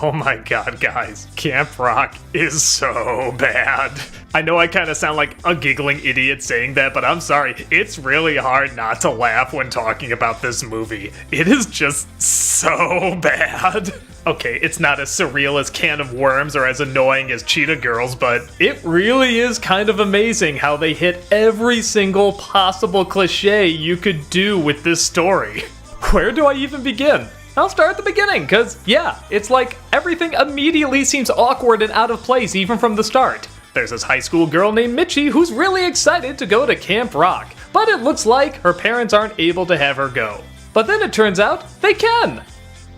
Oh my god, guys. Camp Rock is so bad. I know I kind of sound like a giggling idiot saying that, but I'm sorry. It's really hard not to laugh when talking about this movie. It is just so bad. Okay, it's not as surreal as Can of Worms or as annoying as Cheetah Girls, but it really is kind of amazing how they hit every single possible cliche you could do with this story. Where do I even begin? I'll start at the beginning, because, yeah, it's like everything immediately seems awkward and out of place even from the start. There's this high school girl named Mitchie who's really excited to go to Camp Rock, but it looks like her parents aren't able to have her go. But then it turns out they can.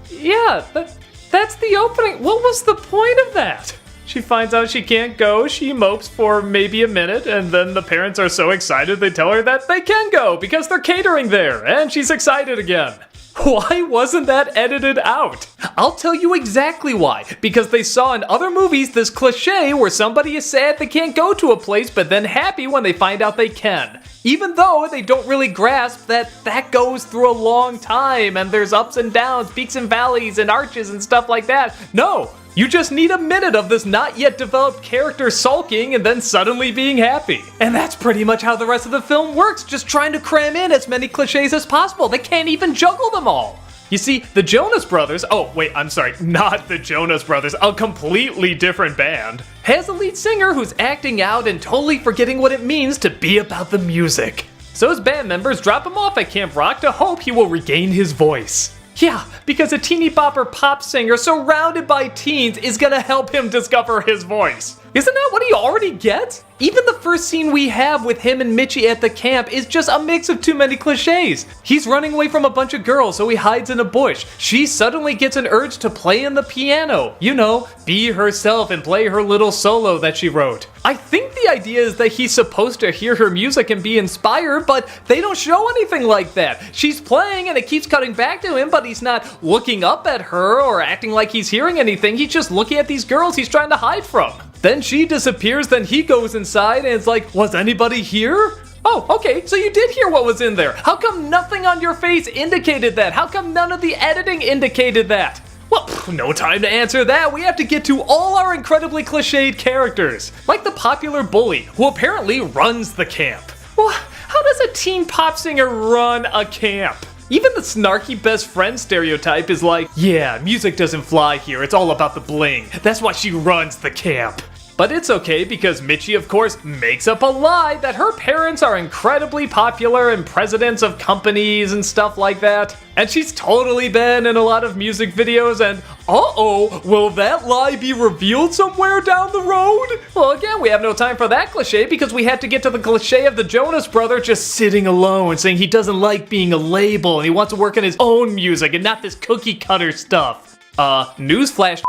Yeah, that's the opening. What was the point of that? She finds out she can't go, she mopes for maybe a minute, and then the parents are so excited they tell her that they can go because they're catering there, and she's excited again. Why wasn't that edited out? I'll tell you exactly why. Because they saw in other movies this cliche where somebody is sad they can't go to a place but then happy when they find out they can. Even though they don't really grasp that goes through a long time and there's ups and downs, peaks and valleys and arches and stuff like that. No, you just need a minute of this not yet developed character sulking and then suddenly being happy. And that's pretty much how the rest of the film works, just trying to cram in as many cliches as possible. They can't even juggle them all. You see, the Jonas Brothers, oh wait, I'm sorry, not the Jonas Brothers, a completely different band, has a lead singer who's acting out and totally forgetting what it means to be about the music. So his band members drop him off at Camp Rock to hope he will regain his voice. Yeah, because a teeny bopper pop singer surrounded by teens is gonna help him discover his voice. Isn't that what he already gets? Even the first scene we have with him and Mitchie at the camp is just a mix of too many cliches. He's running away from a bunch of girls, so he hides in a bush. She suddenly gets an urge to play in the piano. You know, be herself and play her little solo that she wrote. I think the idea is that he's supposed to hear her music and be inspired, but they don't show anything like that. She's playing and it keeps cutting back to him, but he's not looking up at her or acting like he's hearing anything. He's just looking at these girls he's trying to hide from. Then she disappears, then he goes inside and it's like, was anybody here? Oh, okay, so you did hear what was in there. How come nothing on your face indicated that? How come none of the editing indicated that? Well, no time to answer that. We have to get to all our incredibly cliched characters. Like the popular bully, who apparently runs the camp. Well, how does a teen pop singer run a camp? Even the snarky best friend stereotype is like, yeah, music doesn't fly here, it's all about the bling. That's why she runs the camp. But it's okay because Mitchie, of course, makes up a lie that her parents are incredibly popular and presidents of companies and stuff like that. And she's totally been in a lot of music videos and, uh-oh, will that lie be revealed somewhere down the road? Well, again, we have no time for that cliche because we have to get to the cliche of the Jonas Brother just sitting alone, saying he doesn't like being a label and he wants to work on his own music and not this cookie cutter stuff. Newsflash.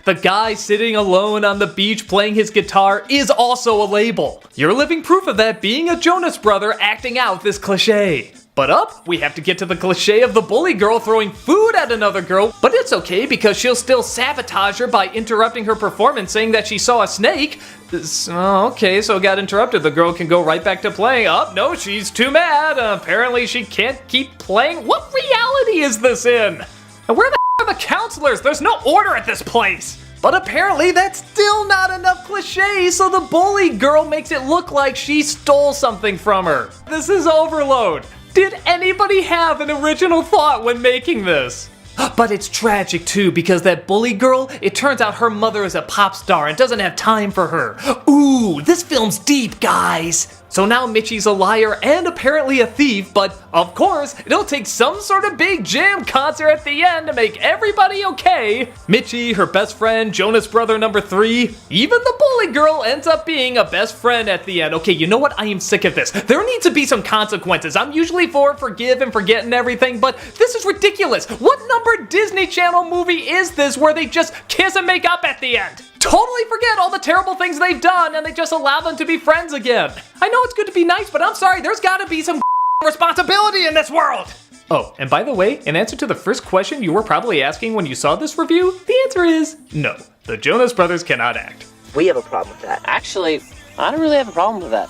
The guy sitting alone on the beach playing his guitar is also a label. You're living proof of that being a Jonas Brother acting out this cliche. But up, we have to get to the cliche of the bully girl throwing food at another girl, but it's okay because she'll still sabotage her by interrupting her performance saying that she saw a snake. Okay, so it got interrupted. The girl can go right back to playing. Oh, no, she's too mad. Apparently she can't keep playing. What reality is this in? And where the are the counselors? There's no order at this place. But apparently that's still not enough cliches, so the bully girl makes it look like she stole something from her. This is overload. Did anybody have an original thought when making this? But it's tragic too, because that bully girl, it turns out her mother is a pop star and doesn't have time for her. Ooh, this film's deep, guys. So now Mitchie's a liar and apparently a thief, but of course, it'll take some sort of big jam concert at the end to make everybody okay. Mitchie, her best friend, Jonas Brother number 3, even the bully girl ends up being a best friend at the end. Okay, you know what? I am sick of this. There needs to be some consequences. I'm usually for forgive and forget and everything, but this is ridiculous. What number Disney Channel movie is this where they just kiss and make up at the end? Totally forget all the terrible things they've done and they just allow them to be friends again. I know it's good to be nice, but I'm sorry, there's gotta be some responsibility in this world. Oh, and by the way, in answer to the first question you were probably asking when you saw this review, the answer is no. The Jonas Brothers cannot act. We have a problem with that. Actually, I don't really have a problem with that.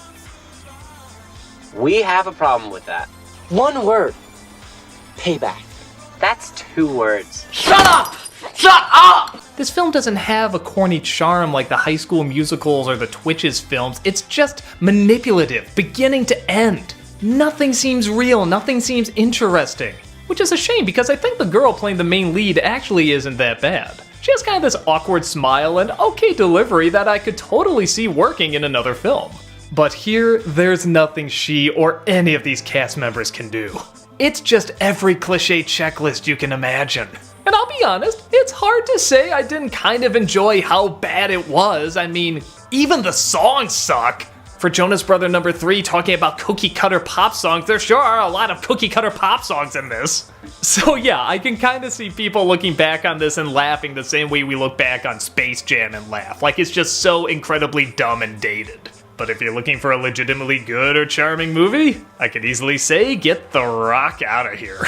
We have a problem with that. One word. Payback. That's 2 words. Shut up! Shut up! This film doesn't have a corny charm like the High School Musicals or the Twitches films. It's just manipulative, beginning to end. Nothing seems real, nothing seems interesting. Which is a shame because I think the girl playing the main lead actually isn't that bad. She has kind of this awkward smile and okay delivery that I could totally see working in another film. But here, there's nothing she or any of these cast members can do. It's just every cliche checklist you can imagine. And I'll be honest, it's hard to say I didn't kind of enjoy how bad it was. I mean, even the songs suck. For Jonas Brother number 3 talking about cookie cutter pop songs, there sure are a lot of cookie cutter pop songs in this. So yeah, I can kind of see people looking back on this and laughing the same way we look back on Space Jam and laugh. Like it's just so incredibly dumb and dated. But if you're looking for a legitimately good or charming movie, I could easily say get the rock out of here.